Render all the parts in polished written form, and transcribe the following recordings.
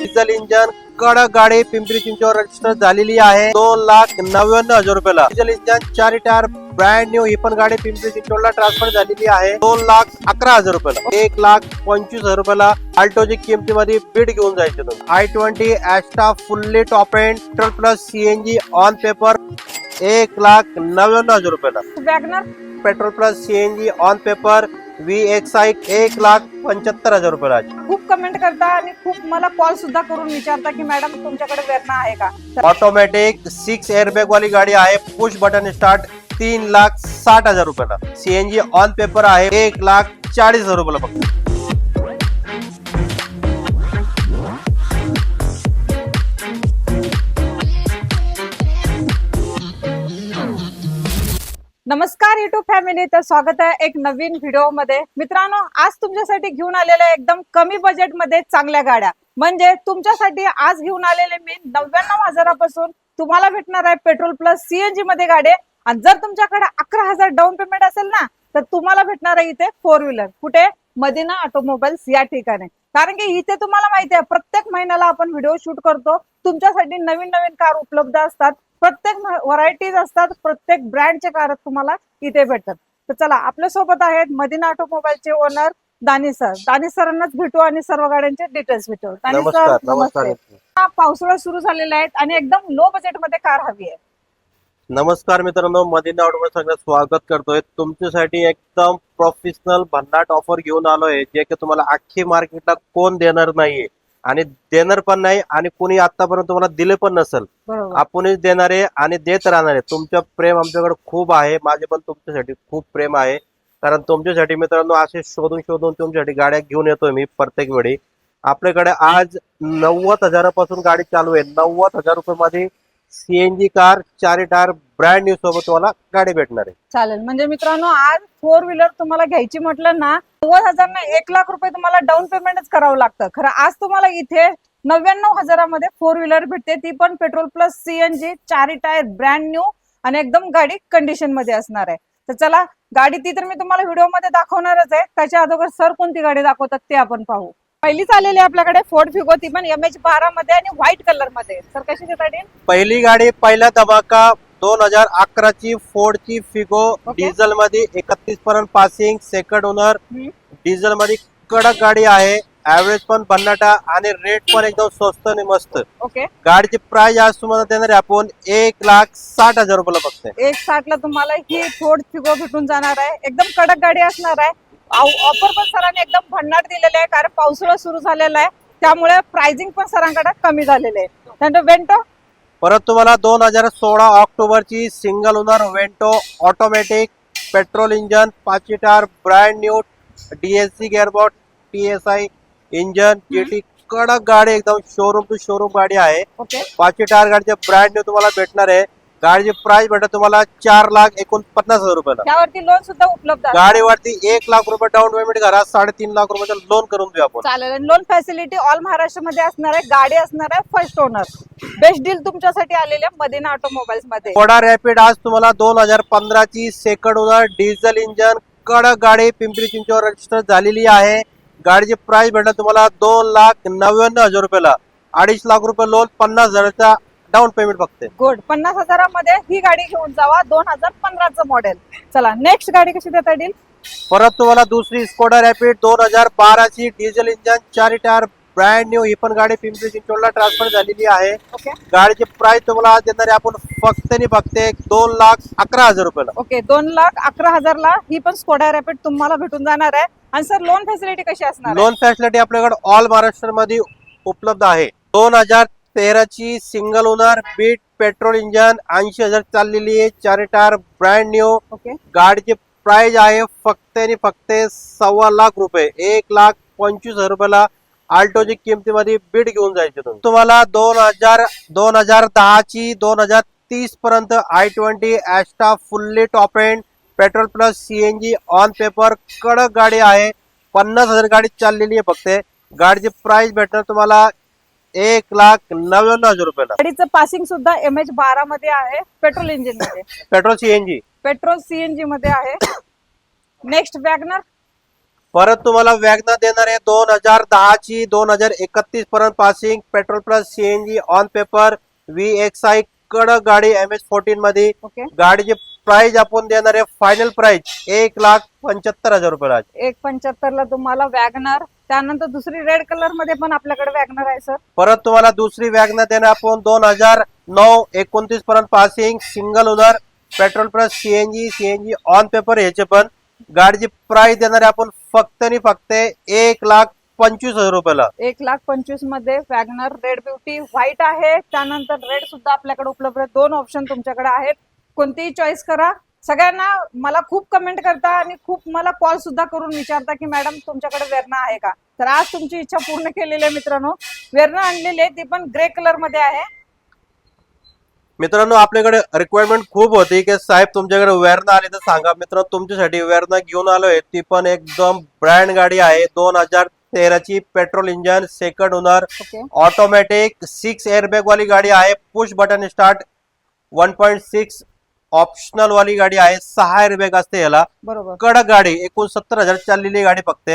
Diesel engine कडक गाडी Pimpri Chinchwad register झालेली आहे 2,99,000 रुपयाला। Diesel engine 4 tyre brand new ही पण गाडी पिंपरी चिंचवडला ट्रान्सफर झालेली आहे 2,11,000 रुपयाला। 1,25,000 रुपयाला अल्टोची किमतीमध्ये बीड घेऊन जायचे तुम्ही। i20 Asta fully top end petrol plus CNG on paper 1,99,000 रुपयाला। WagonR petrol plus CNG on paper VXI 1,75,000 रुपयाला। खूप कमेंट करता आणि खूप मला कॉल सुद्धा करून विचारता की मॅडम तुमच्याकडे वेरणा आहे का। ऑटोमॅटिक 6 एअरबॅग वाली गाडी आहे पुश बटन स्टार्ट 3,60,000 रुपयाला। सीएनजी ऑन पेपर आहे 1,40,000 रुपयाला फक्त। नमस्कार युट्यूब फॅमिली, तर स्वागत आहे एक नवीन व्हिडिओ मध्ये। मित्रांनो, आज तुमच्यासाठी घेऊन आलेल्या एकदम कमी बजेट मध्ये चांगल्या गाड्या, म्हणजे तुमच्यासाठी आज घेऊन आलेले मी 99,000पासून तुम्हाला भेटणार आहे पेट्रोल प्लस सीएनजी मध्ये गाडी। आणि जर तुमच्याकडे 11,000 डाऊन पेमेंट असेल ना, तर तुम्हाला भेटणार आहे इथे 4 व्हीलर। कुठे? मदिना ऑटोमोबाईल्स या ठिकाणी। कारण की इथे तुम्हाला माहिती आहे प्रत्येक महिन्याला आपण व्हिडिओ शूट करतो, तुमच्यासाठी नवीन नवीन कार उपलब्ध असतात, प्रत्येक व्हरायटीज असतात, प्रत्येक ब्रँडचे कार तुम्हाला इथे भेटतात। तर चला, आपल्या सोबत आहेत मदिना ऑटोमोबाईलचे ओनर दानिश सर। दानिश सरांनाच भेटू आणि सर्व गाड्यांचे डिटेल्स भेटू। दानिश सर नमस्ते। पावसाळा सुरू झालेला आहे आणि एकदम लो बजेट मध्ये कार हवी आहे। नमस्कार मित्रांनो, मदिना ऑटोमोबाईल सगळं स्वागत करतोय। तुमच्यासाठी एकदम प्रोफेशनल भन्नाट ऑफर घेऊन आलोय, जे की तुम्हाला अख्खी मार्केटला कोण देणार नाहीये आणि देणार पण नाही आणि कोणी आतापर्यंत तुम्हाला दिले पण नसेल। आपणच देणार आहे आणि देत राहणार आहे। तुमचं प्रेम आमच्याकडे खूप आहे, माझे पण तुमच्यासाठी खूप प्रेम आहे। कारण तुमच्यासाठी मित्रांनो असे शोधून शोधून तुमच्यासाठी गाड्या घेऊन येतोय मी प्रत्येक वेळी। आपल्याकडे आज 90,000पासून गाडी चालू आहे। 90,000 रुपयामध्ये CNG car 4 tyre brand new सोबत तुम्हाला गाडी भेटणार आहे। चालेल, म्हणजे मित्रांनो आज 4 व्हीलर तुम्हाला घ्यायची म्हटलं ना, 90,000 ना 1,00,000 रुपये तुम्हाला डाऊन पेमेंटच करावं लागतं। खरं आज तुम्हाला इथे 99,000 मध्ये 4 व्हीलर भेटते, ती पण petrol plus CNG 4 tyre brand new आणि एकदम गाडी कंडिशन मध्ये असणार आहे। तर चला, गाडी ती तर मी तुम्हाला व्हिडिओ मध्ये दाखवणारच आहे, त्याच्या अगोदर सर कोणती गाडी दाखवतात ते आपण पाहू। पहिलीच आलेली आपल्याकडे फोर्ड फिगो, ती पण MH12 मध्ये आणि व्हाईट कलर मध्ये। सर कशी देतात? पहिली गाडी पहिला धमाका 2011 ची फोर्डची फिगो डिझेल मध्ये 31 पर्यंत पासिंग, सेकंड ओनर, डिझेल मध्ये कडक गाडी आहे। ऍव्हरेज पण भन्नाटा आणि रेट पण एकदम स्वस्त आणि मस्त। ओके, गाडीची प्राइस आज तुम्हाला देणार आहे आपण 1,60,000 रुपयाला फक्त। 1,60,000 ला तुम्हाला ही फोर्ड फिगो भेटून जाणार आहे। एकदम कडक गाडी असणार आहे। ऑफर पण सरांनी एकदम भन्नाट दिलेले आहे, कारण पावसाळा सुरू झालेला आहे, त्यामुळे प्राइसिंग पण सरांकडे कमी झालेले आहे। त्यानंतर वेंटो परत तुम्हाला 2016 ऑक्टोबरची single owner Vento automatic petrol engine 5 tyre brand new DSC gearbox TSI engine GT कडक गाडी एकदम शोरूम टू शोरूम गाडी आहे। 5 टायर गाडीचे ब्रँड न्यू तुम्हाला भेटणार आहे। गाडीची प्राइस भेटत तुम्हाला 4,49,000 रुपयाला। त्यावरती लोन सुद्धा उपलब्ध आहे। गाडीवरती 1,00,000 रुपये डाऊन पेमेंट करा, 3.5 लाख रुपयाचं लोन करून देऊ आपण। चालेल, लोन फॅसिलिटी ऑल महाराष्ट्र मध्ये असणार आहे। गाडी असणार आहे फर्स्ट ओनर। बेस्ट डील तुमच्यासाठी आलेल्या मदिना ऑटोमोबाईल्स मध्ये। स्कोडा रॅपिड आज तुम्हाला 2015 ची सेकंड ओनर डिझेल इंजन कडक गाडी पिंपरी चिंचवड रजिस्टर झालेली आहे। गाडीची प्राइस भेटत तुम्हाला 2,99,000 रुपयाला। 2.5 लाख रुपये लोन, 50,000चा डाऊन पेमेंट फक्त। गुड, 50,000 मध्ये ही गाडी घेऊन जावा, 2015चं मॉडेल। चला, नेक्स्ट गाडी कशी देता डील? परत तुम्हाला दुसरी स्कोडा रॅपिड 2012 ची diesel engine 4 tyre brand new ही पण गाडी पिंपरी चिंचवडला ट्रान्सफर झालेली आहे। गाडीची प्राइस तुम्हाला आज देणार आहे आपण फक्त आणि फक्त 2,11,000 रुपयाला। ओके, 2,11,000 ला ही पण स्कोडा रॅपिड तुम्हाला भेटून जाणार आहे। आणि सर लोन फॅसिलिटी कशी असणार? लोन फॅसिलिटी आपल्याकडे ऑल महाराष्ट्र मध्ये उपलब्ध आहे। 2013 ची single owner Beat petrol engine 80,000 चाललेली आहे, 4 टायर ब्रँड न्यू। गाडीची प्राइस आहे फक्त आणि फक्त 1.25 लाख रुपये, 1,25,000 रुपयाला। आल्टोची किमतीमध्ये बीट घेऊन जायचे तुम्हाला। 2010 ची 2030 पर्यंत i20 Asta fully top end petrol plus CNG on paper कडक गाडी आहे। 50,000 गाडी चाललेली आहे फक्त। गाडीची प्राइस भेटणार तुम्हाला 1,99,000 रुपयाला। गाडीचं पासिंग सुद्धा MH12 मध्ये आहे, पेट्रोल इंजिन मध्ये, पेट्रोल सीएनजी मध्ये आहे। नेक्स्ट वॅगनर परत तुम्हाला वॅगनर देणार आहे 2010 ची 2031 पर्यंत passing, petrol plus CNG on paper, VXI कडक गाडी MS14 मध्ये. ओके गाडीची प्राइस आपण देणार आहे फायनल प्राइस 1,75,000 रुपयाला. 1,75,000 ला तुम्हाला वॅगनर. त्यानंतर दुसरी रेड कलर मध्ये पण आपल्याकडे वॅगनर आहे सर. परत तुम्हाला दुसरी वॅगनर देणार आपण 2009-29 पर्यंत passing, single owner, petrol plus CNG on paper. याचे पण गाडीची प्राइस देणार आहे आपण फक्त आणि फक्त 1,25,000 रुपयाला. 1,25,000 मध्ये वॅगनर रेड ब्युटी व्हाईट आहे. त्यानंतर रेड सुद्धा आपल्याकडे उपलब्ध आहे. दोन ऑप्शन तुमच्याकडे आहेत, कोणतीही चॉईस करा. सगळ्यांना मला खूप कमेंट करता आणि खूप मला कॉल सुद्धा करून विचारता की मॅडम तुमच्याकडे वेरणा आहे का. तर आज तुमची इच्छा पूर्ण केलेली आहे मित्रांनो. वेरणा आणलेली आहे, ती पण ग्रे कलर मध्ये आहे. मित्रांनो आपल्याकडे रिक्वायरमेंट खूप होती की साहेब तुमच्याकडे वेरणा आली तर सांगा. मित्रांनो तुमच्यासाठी वेरणा घेऊन आलोय. ती पण एकदम ब्रँड गाडी आहे. 2013 ची, petrol engine, second owner, okay automatic, 6 airbag वाली गाडी आहे. पुश बटन स्टार्ट, 1.6 ऑप्शनल वाली गाडी आहे. 6 एअरबॅग असते याला. बरोबर. कडक गाडी, 69,000 चाललेली गाडी फक्त.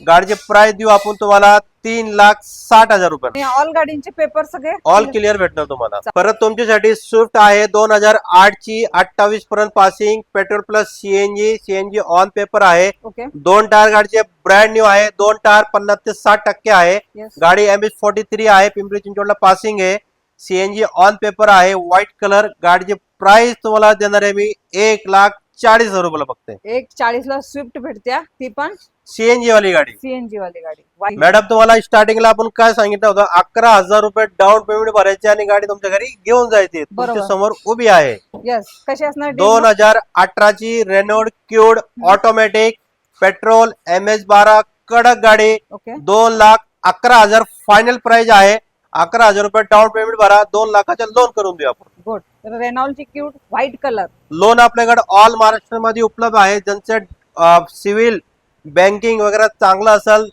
गाडीची प्राइस देऊ आपण तुम्हाला 3,60,000 रुपये. ऑल गाडींचे पेपर सगळे ऑल क्लिअर भेटणार तुम्हाला. परत तुमच्यासाठी स्विफ्ट आहे 2008 ची, 28 पर्यंत passing, petrol plus CNG on paper आहे. ओके 2 टायर गाडीचे ब्रँड न्यू आहे. 2 टायर 50 ते 60% आहे. येस गाडी MS43 आहे. पिंपरी चिंचवडला पासिंग आहे. सीएनजी ऑन पेपर आहे. White colour. गाडीची प्राइस तुम्हाला देणार आहे मी 1,40,000 रुपयाला फक्त. 1,40,000 ला स्विफ्ट भेटत्या, ती पण सीएनजी वाली गाडी. सीएनजी वाली गाडी white. मॅडम तुम्हाला स्टार्टिंगला आपण काय सांगितलं होतं, 11,000 रुपये डाऊन पेमेंट भरायचे आणि गाडी तुमच्या घरी घेऊन जायची. बरोबर. तुमच्या समोर उभी आहे. येस कशी असणार deal? 2018 ची Reynold cued automatic, petrol, MS12 कडक गाडी. ओके 2,11,000 फायनल प्राइस आहे. 11,000 रुपये डाऊन पेमेंट भरा, 2 लाखाच्या लोन करून देऊ आपण. गुड. रेनॉल्डची क्यूट व्हाईट कलर. लोन आपल्याकडे ऑल महाराष्ट्रामध्ये उपलब्ध आहे. ज्यांचं सिव्हिल बँकिंग वगैरे चांगलं असेल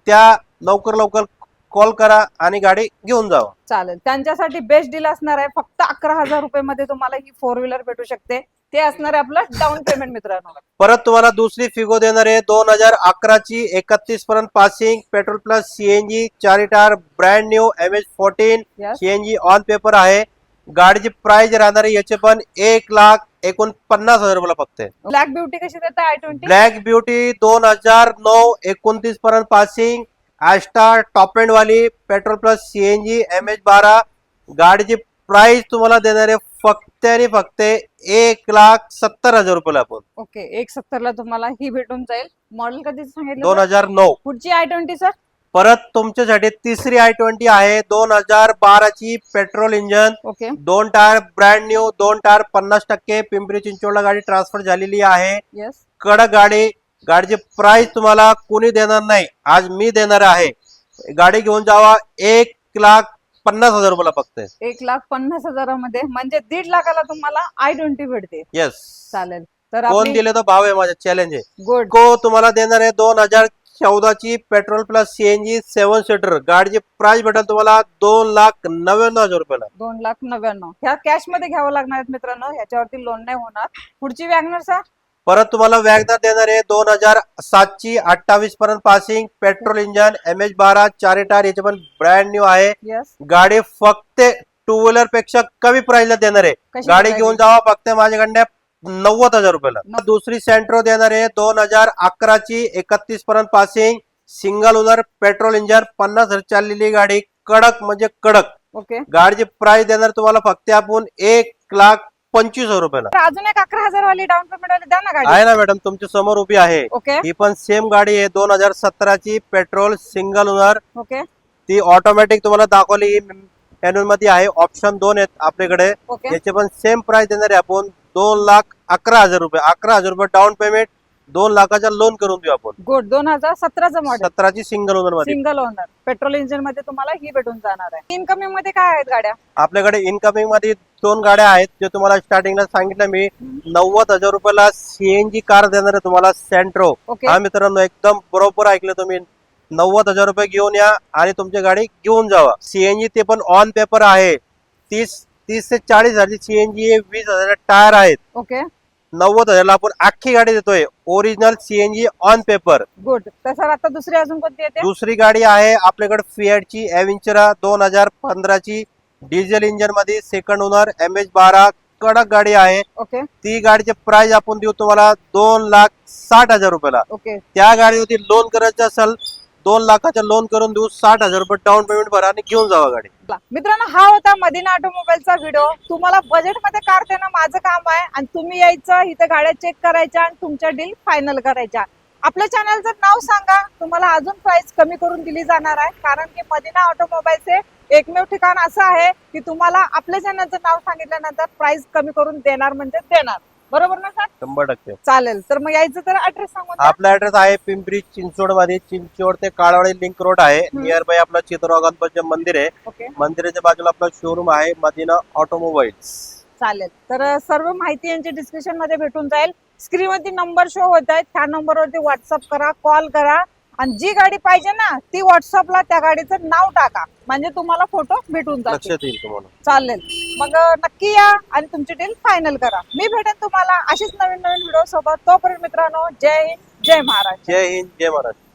त्या लवकर कॉल करा आणि गाडी घेऊन जावा. चालेल. त्यांच्यासाठी बेस्ट डील असणार आहे. फक्त 11,000 रुपये मध्ये तुम्हाला ही 4 व्हीलर भेटू शकते. ते असणार आहे आपलं डाऊन पेमेंट मित्रांनो. परत तुम्हाला दुसरी फिगो देणार आहे 2011 ची, 31 पर्यंत passing, petrol plus CNG, 4 tyre, brand new, MS14 Yes. CNG on paper आहे. गाडीची प्राइस राहणार आहे याचे पण 1,49,000 रुपयाला फक्त. ब्लॅक ब्युटी कशी देता i20? ब्लॅक ब्युटी 2009-29 पर्यंत पासिंग, ॲस्टा टॉप एंड वाली, पेट्रोल प्लस सीएनजी, MS12. गाडीची प्राइस तुम्हाला देणार आहे फक्त आणि फक्त 1,70,000 रुपयाला आपण. ओके 1,70,000 ला तुम्हाला ही भेटून जाईल. मॉडेल कधी सांगितलं? 2009. पुढची i20 सर. परत तुमच्यासाठी तिसरी i20 आहे 2012 ची, petrol engine, okay 2 tyre brand new, 2 tyre 50%, Pimpri चिंचवडला गाडी ट्रान्सफर झालेली आहे. येस कडक गाडी. गाडीची प्राइस तुम्हाला कोणी देणार नाही, आज मी देणार आहे. गाडी घेऊन जावा 1,50,000 रुपयाला फक्त. 1,50,000 मध्ये म्हणजे 1.5 लाखाला तुम्हाला i20 भेटते. येस. चालेल. तर कोण दिले तो भाव आहे, माझा चॅलेंज आहे. गुड. को तुम्हाला देणार आहे 2014 ची, पेट्रोल प्लस सीएनजी, 7 सीटर. गाडीची प्राइस भेटेल तुम्हाला 2,99,000 रुपयाला. 2,99,000 ह्या कॅश मध्ये घ्यावं लागणार आहेत मित्रांनो. ह्याच्यावरती लोन नाही होणार. पुढची वॅगनर सर. परत तुम्हाला वॅगनर देणार आहे 2007 ची, 28 पर्यंत passing, petrol engine, MS12, 4 tyre. याचे पण ब्रँड न्यू आहे. येस गाडी फक्त 2 व्हीलर पेक्षा कमी प्राइसला देणार आहे. कशी गाडी price? घेऊन जावा फक्त माझ्याकडे 90,000 रुपयाला. दुसरी सेंट्रो देणार आहे 2011 ची, 31 पर्यंत passing, single owner, petrol engine, 50,000 चाललेली गाडी. कडक म्हणजे कडक. ओके गाडीची प्राइस देणार तुम्हाला फक्त आपण 1,25,000 रुपयाला. तर अजून एक 11,000 वाली डाऊन पेमेंट वाली द्या ना गाडी. आहे ना मॅडम, तुमच्या समोर उभी आहे. ओके ही पण सेम गाडी आहे 2017 ची, पेट्रोल, सिंगल ओनर. ओके ती ऑटोमॅटिक तुम्हाला दाखवली मॅन्युअल मध्ये आहे. ऑप्शन 2 आहेत आपल्याकडे. ओके याचे पण सेम प्राइस देणार आहे आपण 2,11,000 रुपये. 11,000 रुपये डाऊन पेमेंट, 2 लाखाचा लोन करून देऊ आपण. गुड. 2017चं मॉडेल, 17 ची सिंगल ओनर मध्ये. सिंगल ओनर, पेट्रोल इंजिन मध्ये तुम्हाला ही भेटून जाणार आहे. इनकमिंग मध्ये काय आहेत गाड्या? आपल्याकडे इनकमिंग मध्ये 2 गाड्या आहेत. जे तुम्हाला स्टार्टिंगला सांगितलं मी 90,000 रुपयाला सीएनजी कार देणार आहे तुम्हाला, सेंट्रो. ओके हा मित्रांनो एकदम बरोबर ऐकलं तुम्ही. 90,000 रुपये घेऊन या आणि तुमची गाडी घेऊन जावा. सीएनजी ते पण ऑन पेपर आहे. 30 ते 40,000 सीएनजी, 20,000 टायर आहेत. ओके 90,000ला आपण अख्खी गाडी देतोय, original CNG on paper. Good. तर सर आता दुसरी अजून कोणती येते? दुसरी गाडी आहे आपल्याकडे फिएटची एव्हेंचरा 2015ची डिझेल इंजिन मध्ये सेकंड ओनर MH12 कडक गाडी आहे. ओके ती गाडीचे प्राइस आपण देऊ तुम्हाला 2,60,000 रुपयाला. ओके त्या गाडीवरती लोन करायचं असेल 2 लाखाचं लोन करून देऊ, 60,000 रुपये डाऊन पेमेंट भरा आणि घेऊन जावा गाडी. मित्रांनो, हा होता मदीना ऑटोमोबाईलचा व्हिडिओ. तुम्हाला बजेट मध्ये कार देणं माझं काम आहे आणि तुम्ही यायचं, इथे गाड्या चेक करायच्या आणि तुमच्या डील फायनल करायच्या. आपल्या चॅनलचं नाव सांगा, तुम्हाला अजून प्राइस कमी करून दिली जाणार आहे. कारण की मदीना ऑटोमोबाईलचे एकमेव ठिकाण असं आहे की तुम्हाला आपल्या चॅनलचं नाव सांगितल्यानंतर प्राइस कमी करून देणार म्हणजे देणार. बरोबर ना सर? 100%. चालेल. तर मग यायचं तर ऍड्रेस सांगून द्या. आपला ऍड्रेस आहे पिंपरी चिंचवड मध्ये, चिंचवड ते काळवाडी लिंक रोड आहे. नियर बाय आपला चित्रगाव गणपतीचे मंदिर आहे. ओके मंदिराच्या बाजूला आपला शोरूम आहे मदीना ऑटोमोबाईल्स. चालेल. तर सर्व माहिती यांची डिस्क्रिप्शन मध्ये भेटून जाईल. स्क्रीन वरती नंबर शो होत आहेत, त्या नंबरवरती व्हॉट्सअप करा, कॉल करा आणि जी गाडी पाहिजे ना ती व्हॉट्सअपला त्या गाडीचं नाव टाका, म्हणजे तुम्हाला फोटो भेटून जातील. लक्षात येईल तुम्हाला. चालेल. मग नक्की या आणि तुमची डील फायनल करा. मी भेटेन तुम्हाला अशीच नवीन नवीन व्हिडिओ सोबत. तोपर्यंत मित्रांनो, जय हिंद, जय महाराष्ट्र. जय हिंद, जय महाराष्ट्र.